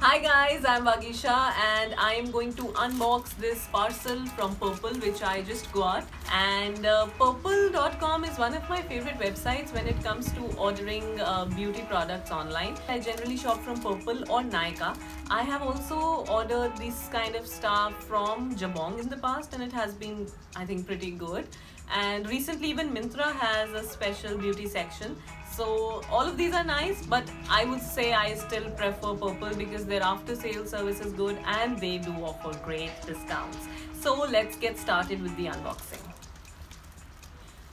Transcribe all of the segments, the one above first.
Hi guys, I'm Vagisha and I am going to unbox this parcel from Purple which I just got. And Purple.com is one of my favorite websites when it comes to ordering beauty products online. I generally shop from Purple or Nykaa. I have also ordered this kind of stuff from Jabong in the past and it has been, I think, pretty good. And recently even Myntra has a special beauty section. So all of these are nice, but I would say I still prefer Purple because their after sale service is good and they do offer great discounts. So let's get started with the unboxing.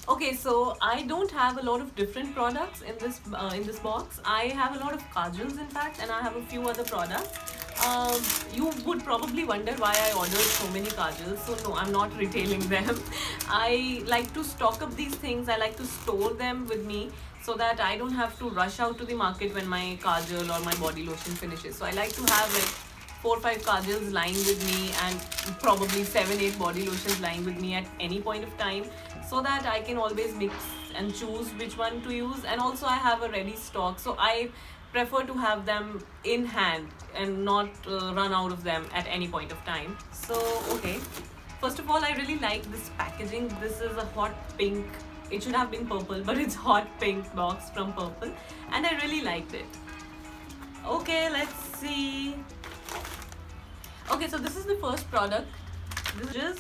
Okay, so I don't have a lot of different products in this box. I have a lot of kajals in fact, and I have a few other products. You would probably wonder why I ordered so many kajals. So no, I'm not retailing them. I like to stock up these things. I like to store them with me so that I don't have to rush out to the market when my kajal or my body lotion finishes. So I like to have like 4 or 5 kajals lying with me and probably 7 8 body lotions lying with me at any point of time, so that I can always mix and choose which one to use. And also I have a ready stock, so I prefer to have them in hand and not run out of them at any point of time. So okay, first of all, I really like this packaging. This is a hot pink. It should have been purple, but it's hot pink box from Purple and I really liked it. Okay, let's see. Okay, so this is the first product. This is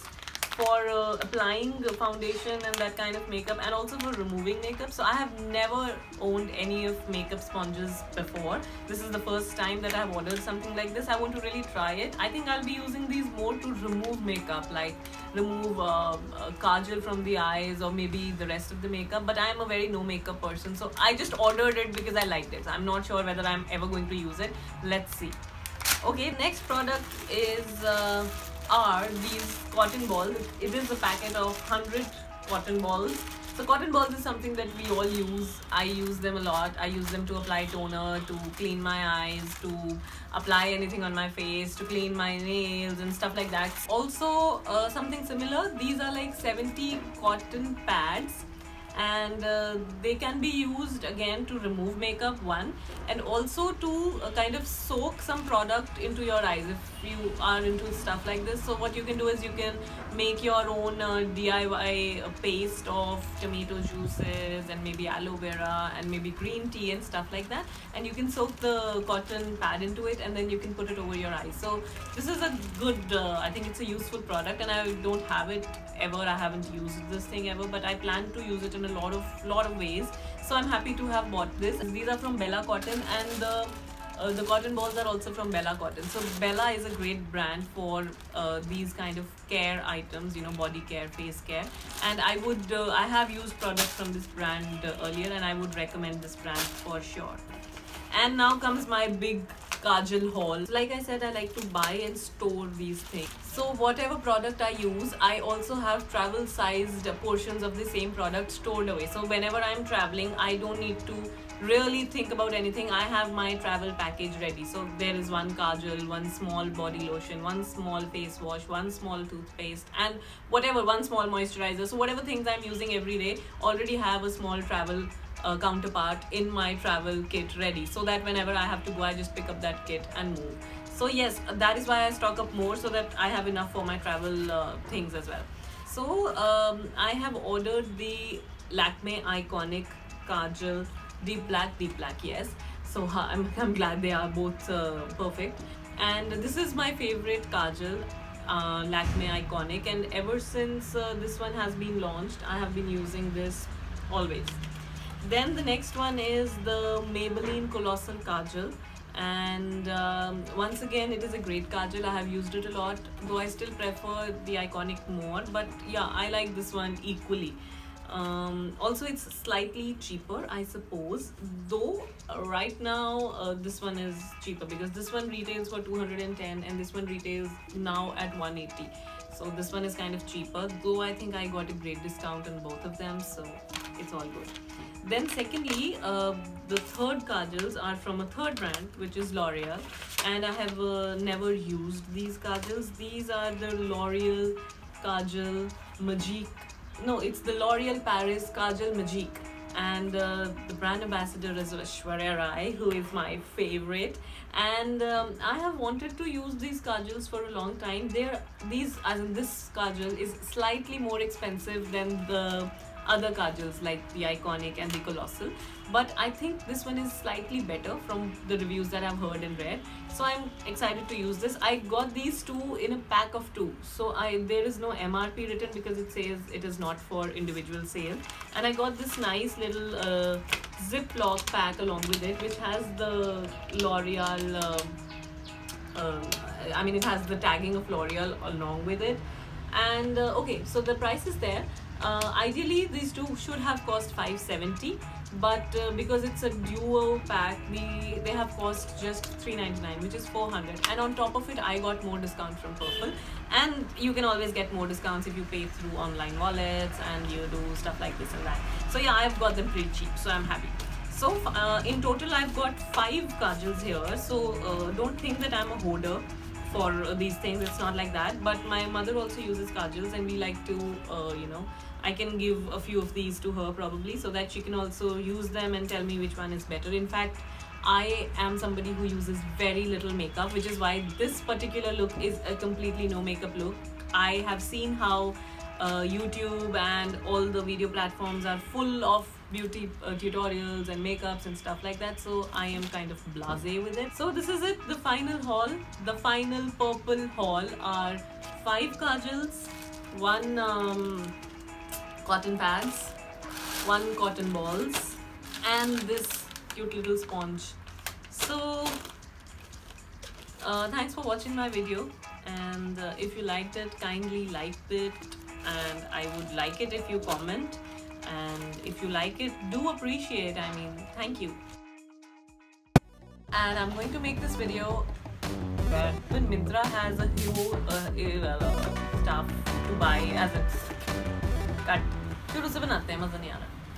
for applying foundation and that kind of makeup, and also for removing makeup. So I have never owned any of makeup sponges before. This is the first time that I have ordered something like this. I want to really try it. I think I'll be using these more to remove makeup, like remove kajal from the eyes or maybe the rest of the makeup. But I am a very no makeup person, so I just ordered it because I liked it. So I'm not sure whether I'm ever going to use it. Let's see. Okay, next product is are these cotton balls. It is a packet of 100 cotton balls. So cotton balls is something that we all use. I use them a lot. I use them to apply toner, to clean my eyes, to apply anything on my face, to clean my nails and stuff like that. Also something similar, these are like 70 cotton pads, and they can be used again to remove makeup, one, and also to kind of soak some product into your eyes if you are into stuff like this. So what you can do is you can make your own DIY paste of tomato juices and maybe aloe vera and maybe green tea and stuff like that, and you can soak the cotton pad into it and then you can put it over your eyes. So this is a good I think it's a useful product, and I don't have it ever. I haven't used this thing ever, but I plan to use it in a lot of ways. So I'm happy to have bought this. These are from Bella Cotton, and the cotton balls are also from Bella Cotton. So Bella is a great brand for these kind of care items, you know, body care, face care. And I have used products from this brand earlier, and I would recommend this brand for sure. And now comes my big kajal haul. Like I said, I like to buy and store these things. So whatever product I use, I also have travel sized portions of the same product stored away. So whenever I'm traveling, I don't need to really think about anything. I have my travel package ready. So there is one kajal, one small body lotion, one small face wash, one small toothpaste, and whatever, one small moisturizer. So whatever things I'm using every day, already have a small travel counterpart in my travel kit ready, so that whenever I have to go, I just pick up that kit and move. So yes, that is why I stock up more, so that I have enough for my travel things as well. So I have ordered the Lakme Iconic Kajal Deep Black, yes. So I'm glad they are both perfect. And this is my favorite kajal, Lakme Iconic, and ever since this one has been launched, I have been using this always. Then the next one is the Maybelline Colossal Kajal, and once again it is a great kajal. I have used it a lot, though I still prefer the Iconic more, but yeah, I like this one equally. Also it's slightly cheaper, I suppose, though right now this one is cheaper because this one retails for 210 and this one retails now at 180. So this one is kind of cheaper, though I think I got a great discount on both of them, so it's all good. Then secondly, the third kajals are from a third brand, which is L'Oreal, and I have never used these kajals. These are the L'Oreal Kajal Magique. No, it's the L'Oreal Paris Kajal Magique, and the brand ambassador is Aishwarya Rai, who is my favorite. and I have wanted to use these kajals for a long time. This kajal is slightly more expensive than the other kajals like the Iconic and the Colossal, but I think this one is slightly better from the reviews that I've heard and read. So I'm excited to use this. I got these two in a pack of 2, so there is no MRP written because it says it is not for individual sale. And I got this nice little Ziploc pack along with it, which has the L'Oreal it has the tagging of L'Oreal along with it. And okay, so the price is there. Ideally these two should have cost $570, but because it's a duo pack, they have cost just $399, which is $400. And on top of it, I got more discount from Purplle, and you can always get more discounts if you pay through online wallets and you do stuff like this and that. So yeah, I've got them pretty cheap, so I'm happy. So in total I've got 5 kajals here, so don't think that I'm a hoarder for these things. It's not like that, but my mother also uses kajals, and we like to I can give a few of these to her probably, so that she can also use them and tell me which one is better. In fact, I am somebody who uses very little makeup, which is why this particular look is a completely no makeup look. I have seen how YouTube and all the video platforms are full of beauty tutorials and makeups and stuff like that, so I am kind of blasé with it. So this is it, the final haul. The final Purplle haul are 5 kajals, 1 cotton pads, 1 cotton balls, and this cute little sponge. So thanks for watching my video, and if you liked it, kindly like it, and I would like it if you comment, and if you like it, do appreciate, thank you. And I'm going to make this video when Myntra has a huge stuff to buy as it's cut. फिर उसे बनाते हैं, मज़ा नहीं आ रहा.